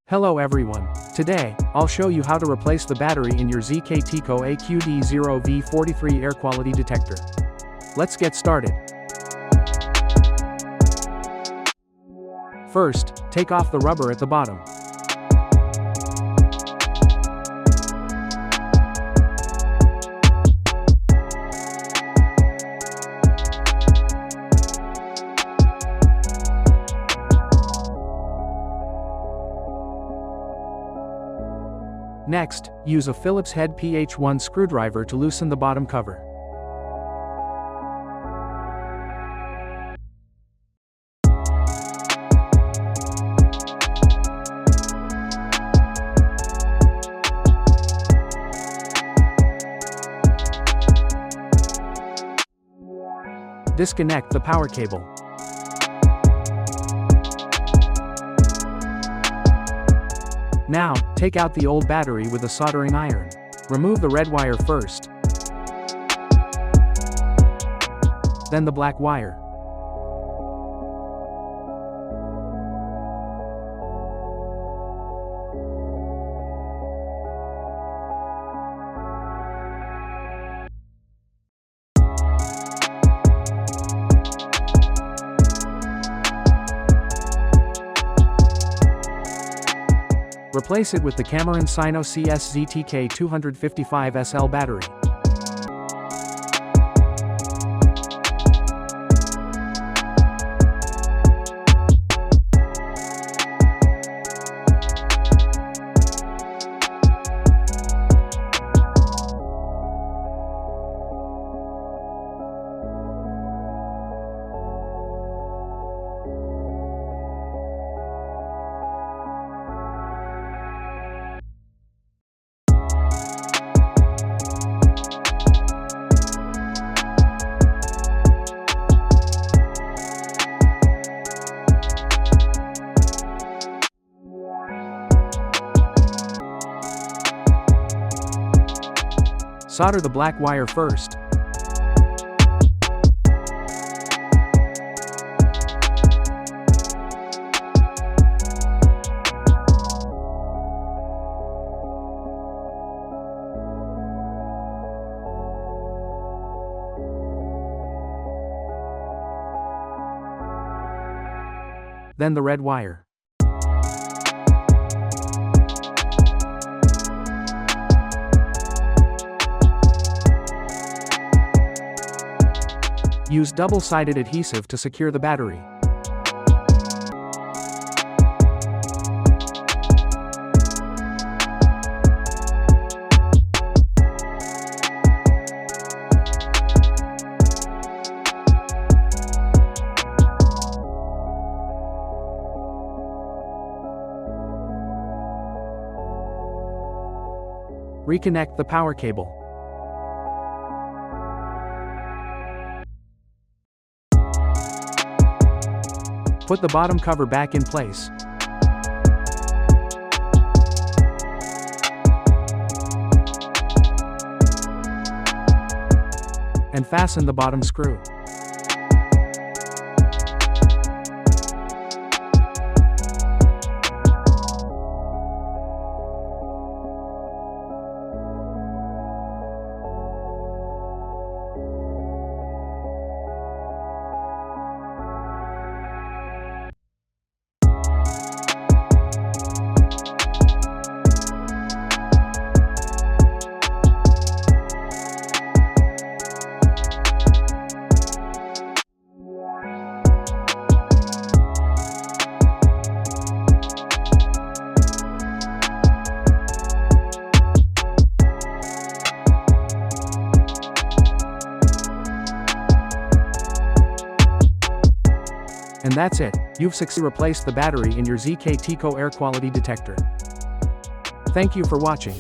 Hello everyone. Today, I'll show you how to replace the battery in your ZKTeco AQD0V43 air quality detector. Let's get started. First, take off the rubber at the bottom. Next, use a Phillips head PH1 screwdriver to loosen the bottom cover. Disconnect the power cable. Now, take out the old battery with a soldering iron. Remove the red wire first, then the black wire. Replace it with the Sino CS-ZTK255SL Battery. Solder the black wire first. Then the red wire. Use double-sided adhesive to secure the battery. Reconnect the power cable. Put the bottom cover back in place. And fasten the bottom screw. And that's it, you've successfully replaced the battery in your ZKTeco Air Quality Detector. Thank you for watching.